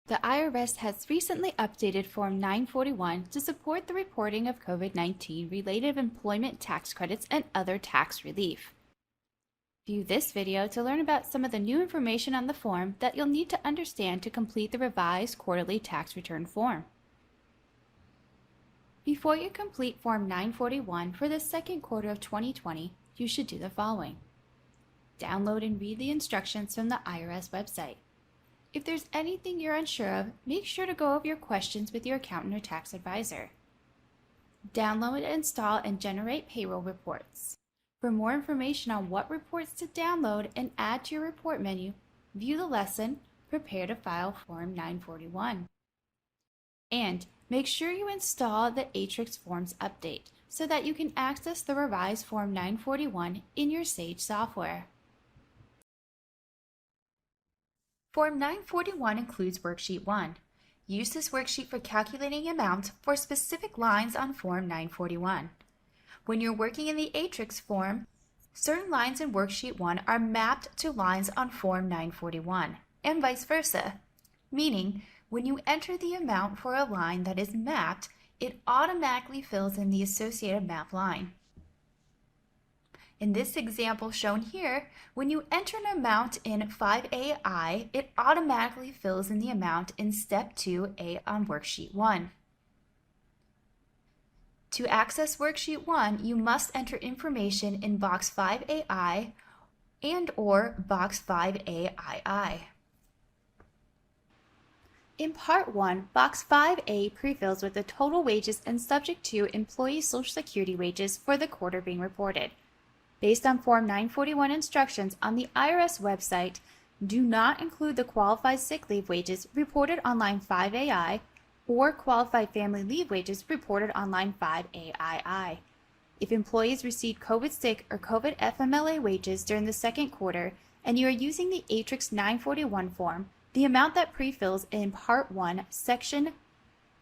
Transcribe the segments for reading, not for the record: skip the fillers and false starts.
The IRS has recently updated Form 941 to support the reporting of COVID-19 related employment tax credits and other tax relief. View this video to learn about some of the new information on the form that you'll need to understand to complete the revised quarterly tax return form. Before you complete Form 941 for the second quarter of 2020, you should do the following. Download and read the instructions from the IRS website. If there's anything you're unsure of, make sure to go over your questions with your accountant or tax advisor. Download, install, and generate payroll reports. For more information on what reports to download and add to your report menu, view the lesson, Prepare to File Form 941. And make sure you install the Atrix Forms update so that you can access the revised Form 941 in your Sage software. Form 941 includes Worksheet 1. Use this worksheet for calculating amounts for specific lines on Form 941. When you're working in the Atrix form, certain lines in Worksheet 1 are mapped to lines on Form 941, and vice versa, meaning when you enter the amount for a line that is mapped, it automatically fills in the associated map line. In this example shown here, when you enter an amount in 5AI, it automatically fills in the amount in Step 2A on Worksheet 1. To access Worksheet 1, you must enter information in Box 5AI and/or Box 5AII. In Part 1, Box 5A pre-fills with the total wages and subject to employee Social Security wages for the quarter being reported. Based on Form 941 instructions on the IRS website, do not include the qualified sick leave wages reported on line 5AI or qualified family leave wages reported on line 5AII. If employees received COVID sick or COVID FMLA wages during the second quarter and you are using the Atrix 941 form, the amount that pre-fills in Part 1, Section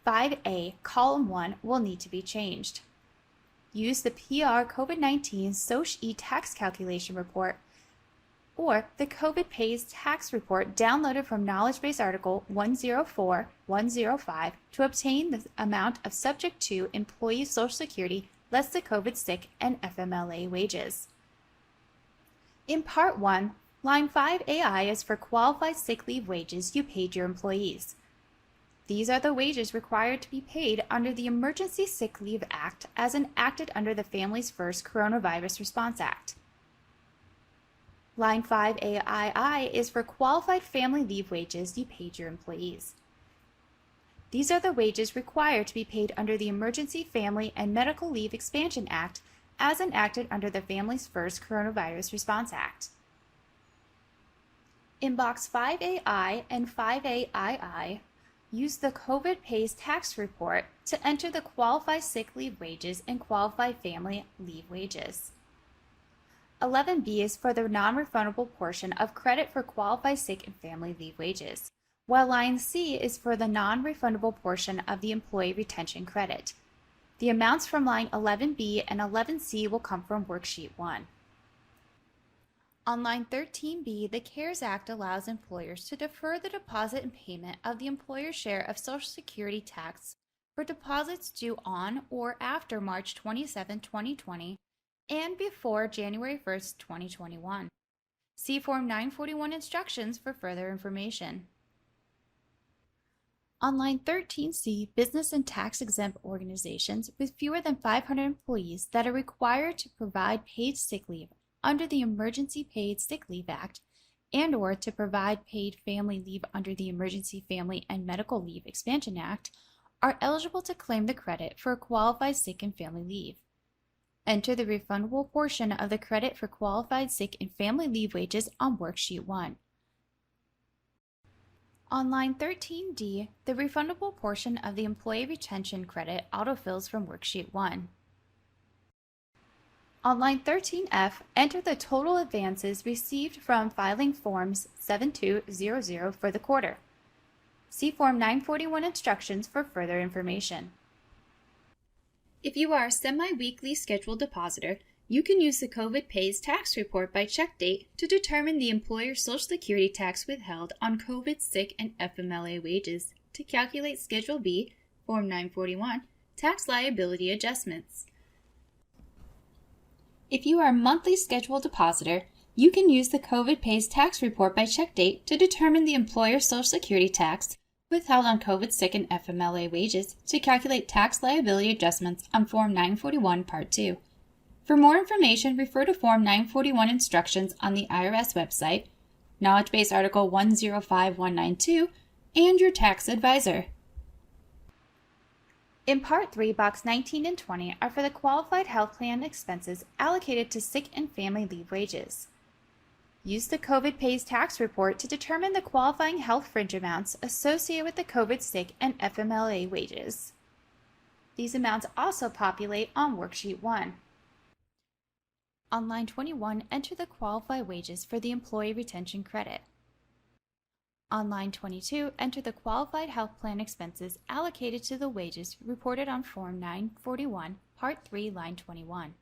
5A, Column 1 will need to be changed. Use the PR COVID-19 SOCH tax calculation report or the COVID Pays tax report downloaded from Knowledge Base Article 104-105 to obtain the amount of subject to employee Social Security less the COVID sick and FMLA wages. In Part 1, line 5AI is for qualified sick leave wages you paid your employees. These are the wages required to be paid under the Emergency Sick Leave Act as enacted under the Families First Coronavirus Response Act. Line 5AII is for qualified family leave wages you paid your employees. These are the wages required to be paid under the Emergency Family and Medical Leave Expansion Act as enacted under the Families First Coronavirus Response Act. In Box 5AI and 5AII, use the COVID Pays tax report to enter the qualified sick leave wages and qualified family leave wages. 11B is for the non-refundable portion of credit for qualified sick and family leave wages, while line C is for the non-refundable portion of the employee retention credit. The amounts from line 11B and 11C will come from Worksheet 1. On line 13B, the CARES Act allows employers to defer the deposit and payment of the employer's share of Social Security tax for deposits due on or after March 27, 2020 and before January 1, 2021. See Form 941 instructions for further information. On line 13C, business and tax-exempt organizations with fewer than 500 employees that are required to provide paid sick leave under the Emergency Paid Sick Leave Act and/or to provide paid family leave under the Emergency Family and Medical Leave Expansion Act are eligible to claim the credit for qualified sick and family leave. Enter the refundable portion of the credit for qualified sick and family leave wages on Worksheet 1. On line 13D, the refundable portion of the employee retention credit autofills from Worksheet 1. On line 13F, enter the total advances received from filing Forms 7200 for the quarter. See Form 941 instructions for further information. If you are a semi-weekly scheduled depositor, You can use the COVID Pays tax report by check date to determine the employer's Social Security tax withheld on COVID sick and FMLA wages to calculate Schedule B, Form 941, tax liability adjustments. If you are a monthly scheduled depositor, you can use the COVID Pays tax report by check date to determine the employer's Social Security tax withheld on COVID sick and FMLA wages to calculate tax liability adjustments on Form 941, Part 2. For more information, refer to Form 941 instructions on the IRS website, Knowledge Base Article 105192, and your tax advisor. In Part 3, Box 19 and 20 are for the qualified health plan expenses allocated to sick and family leave wages. Use the COVID Pays tax report to determine the qualifying health fringe amounts associated with the COVID sick and FMLA wages. These amounts also populate on Worksheet 1. On line 21, enter the qualified wages for the Employee Retention Credit. On line 22, enter the qualified health plan expenses allocated to the wages reported on Form 941, Part 3, line 21.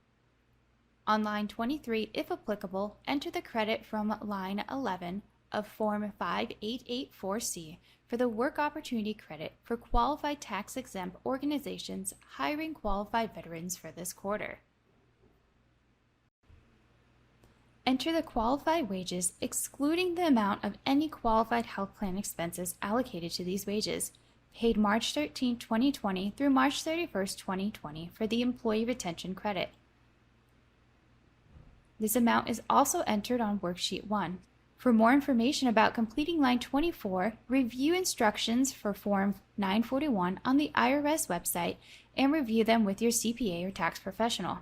On line 23, if applicable, enter the credit from line 11 of Form 5884C for the Work Opportunity Credit for qualified tax-exempt organizations hiring qualified veterans for this quarter. Enter the qualified wages, excluding the amount of any qualified health plan expenses allocated to these wages, paid March 13, 2020 through March 31, 2020 for the Employee Retention Credit. This amount is also entered on Worksheet 1. For more information about completing line 24, review instructions for Form 941 on the IRS website and review them with your CPA or tax professional.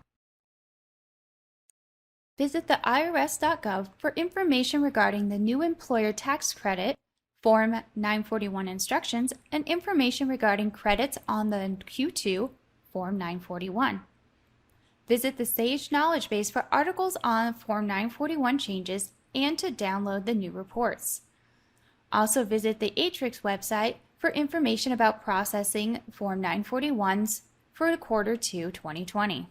Visit the irs.gov for information regarding the new employer tax credit, Form 941 instructions, and information regarding credits on the Q2, Form 941. Visit the Sage Knowledge Base for articles on Form 941 changes and to download the new reports. Also visit the Atrix website for information about processing Form 941s for Quarter 2, 2020.